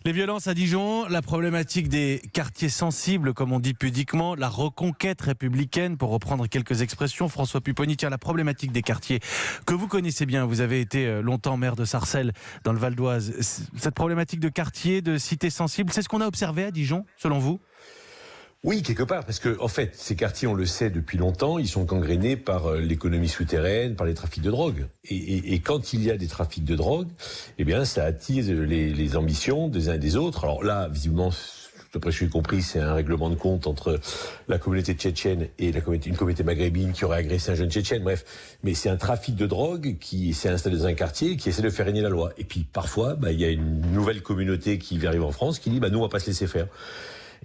Les violences à Dijon, la problématique des quartiers sensibles, comme on dit pudiquement, la reconquête républicaine, pour reprendre quelques expressions. François Pupponi, tiens, la problématique des quartiers que vous connaissez bien. Vous avez été longtemps maire de Sarcelles, dans le Val d'Oise. Cette problématique de quartier, de cité sensible, c'est ce qu'on a observé à Dijon, selon vous ? Oui, quelque part, parce que en fait, ces quartiers, on le sait depuis longtemps, ils sont gangrénés par l'économie souterraine, par les trafics de drogue. Et quand il y a des trafics de drogue, eh bien, ça attise les ambitions des uns et des autres. Alors là, visiblement, d'après ce que j'ai compris, c'est un règlement de compte entre la communauté tchétchène et une communauté maghrébine qui aurait agressé un jeune tchétchène. Bref, mais c'est un trafic de drogue qui s'est installé dans un quartier, qui essaie de faire régner la loi. Et puis parfois, il y a une nouvelle communauté qui arrive en France, qui dit, nous, on va pas se laisser faire.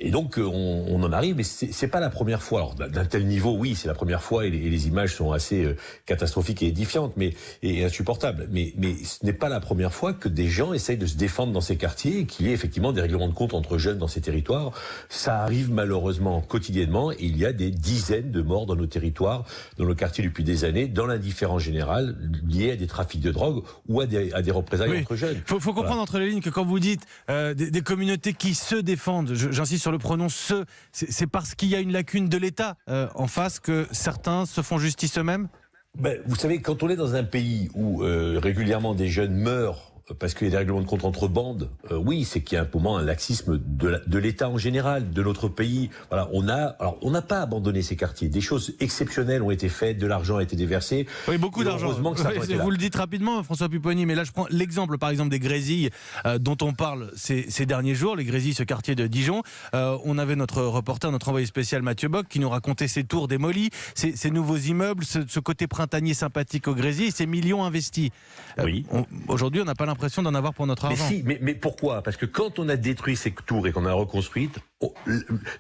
Et donc on en arrive, mais c'est pas la première fois. Alors d'un tel niveau, oui, c'est la première fois, et les images sont assez catastrophiques et édifiantes, et insupportables. Mais ce n'est pas la première fois que des gens essayent de se défendre dans ces quartiers, et qu'il y ait effectivement des règlements de compte entre jeunes dans ces territoires. Ça arrive malheureusement quotidiennement, et il y a des dizaines de morts dans nos territoires, dans nos quartiers depuis des années, dans l'indifférence générale liée à des trafics de drogue ou à des représailles entre jeunes. Faut comprendre entre les lignes que quand vous dites des communautés qui se défendent, j'insiste sur le pronom se, c'est parce qu'il y a une lacune de l'État en face que certains se font justice eux-mêmes ? Vous savez, quand on est dans un pays où régulièrement des jeunes meurent parce qu'il y a des règlements de compte entre bandes, oui, c'est qu'il y a un moment un laxisme de l'État en général, de notre pays. Voilà, on n'a pas abandonné ces quartiers. Des choses exceptionnelles ont été faites, de l'argent a été déversé. Oui, beaucoup d'argent. Heureusement que ça a été là. Vous le dites rapidement, François Pupponi, mais là je prends l'exemple par exemple des Grésilles dont on parle ces derniers jours, les Grésilles, ce quartier de Dijon. On avait notre reporter, notre envoyé spécial Mathieu Bock qui nous racontait ces tours démolis, ces nouveaux immeubles, ce côté printanier sympathique aux Grésilles, ces millions investis. Oui. Aujourd'hui, on n'a pas l'impression d'en avoir pour notre argent. Mais pourquoi ? Parce que quand on a détruit ces tours et qu'on a reconstruites,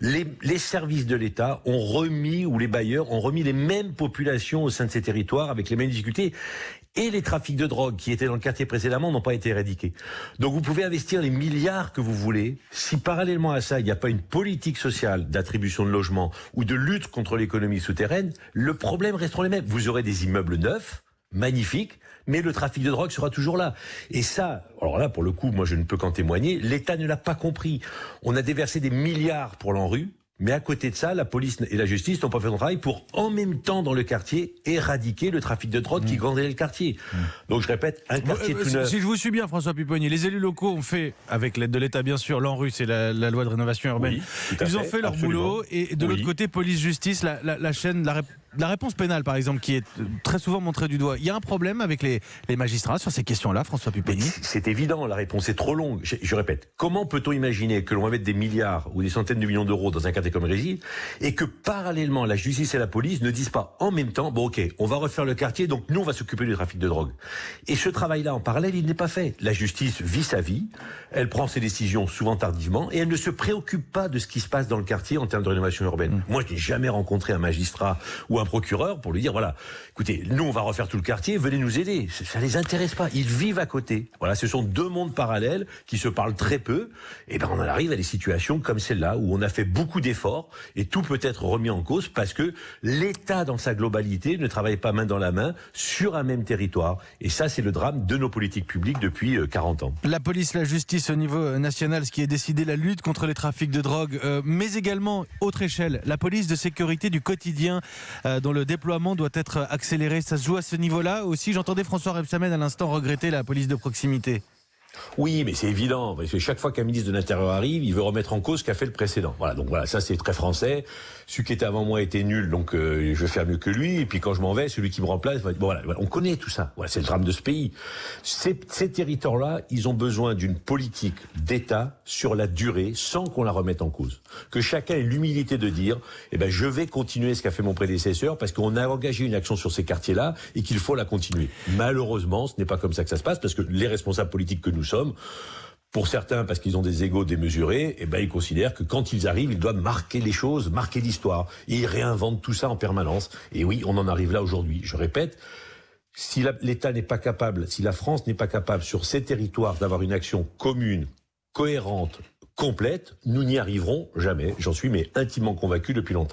les services de l'État ont remis, ou les bailleurs ont remis les mêmes populations au sein de ces territoires avec les mêmes difficultés. Et les trafics de drogue qui étaient dans le quartier précédemment n'ont pas été éradiqués. Donc vous pouvez investir les milliards que vous voulez. Si parallèlement à ça, il n'y a pas une politique sociale d'attribution de logements ou de lutte contre l'économie souterraine, le problème restera le même. Vous aurez des immeubles neufs, magnifiques, mais le trafic de drogue sera toujours là. Et ça, alors là, pour le coup, moi je ne peux qu'en témoigner, l'État ne l'a pas compris. On a déversé des milliards pour l'ANRU, mais à côté de ça, la police et la justice n'ont pas fait son travail pour, en même temps, dans le quartier, éradiquer le trafic de drogue qui gangrénait le quartier. Donc je répète, un quartier tout neuf. Si je vous suis bien, François Pupponi, les élus locaux ont fait, avec l'aide de l'État bien sûr, l'ANRU, c'est la loi de rénovation urbaine, ils ont fait leur boulot, et de l'autre côté, police-justice, la chaîne, la réponse pénale, par exemple, qui est très souvent montrée du doigt. Il y a un problème avec les magistrats sur ces questions-là, François Pupponi ? C'est évident, la réponse est trop longue. Je répète, comment peut-on imaginer que l'on va mettre des milliards ou des centaines de millions d'euros dans un quartier comme Grésilles et que parallèlement la justice et la police ne disent pas en même temps, bon ok, on va refaire le quartier, donc nous on va s'occuper du trafic de drogue. Et ce travail-là en parallèle, il n'est pas fait. La justice vit sa vie, elle prend ses décisions souvent tardivement et elle ne se préoccupe pas de ce qui se passe dans le quartier en termes de rénovation urbaine. Moi, je n'ai jamais rencontré un magistrat ou un procureur pour lui dire, voilà, écoutez, nous on va refaire tout le quartier, venez nous aider. Ça les intéresse pas, ils vivent à côté. Voilà, ce sont deux mondes parallèles qui se parlent très peu. Et ben on en arrive à des situations comme celle-là où on a fait beaucoup d'efforts et tout peut être remis en cause parce que l'État dans sa globalité ne travaille pas main dans la main sur un même territoire. Et ça, c'est le drame de nos politiques publiques depuis 40 ans. La police, la justice au niveau national, ce qui est décidé, la lutte contre les trafics de drogue, mais également, autre échelle, la police de sécurité du quotidien dont le déploiement doit être accéléré. Ça se joue à ce niveau-là aussi. J'entendais François Rebsamen à l'instant regretter la police de proximité. Oui, mais c'est évident, parce que chaque fois qu'un ministre de l'Intérieur arrive, il veut remettre en cause ce qu'a fait le précédent. Voilà, donc voilà, ça c'est très français. Celui qui était avant moi était nul, donc je vais faire mieux que lui. Et puis quand je m'en vais, celui qui me remplace va être... Bon, voilà, on connaît tout ça. Voilà, c'est le drame de ce pays. Ces territoires-là, ils ont besoin d'une politique d'État sur la durée, sans qu'on la remette en cause. Que chacun ait l'humilité de dire, je vais continuer ce qu'a fait mon prédécesseur, parce qu'on a engagé une action sur ces quartiers-là et qu'il faut la continuer. Malheureusement, ce n'est pas comme ça que ça se passe, parce que les responsables politiques que nous sommes, pour certains, parce qu'ils ont des égos démesurés, ils considèrent que quand ils arrivent, ils doivent marquer les choses, marquer l'histoire. Et ils réinventent tout ça en permanence. Et oui, on en arrive là aujourd'hui. Je répète, si l'État n'est pas capable, si la France n'est pas capable sur ces territoires d'avoir une action commune, cohérente, complète, nous n'y arriverons jamais. J'en suis intimement convaincu depuis longtemps.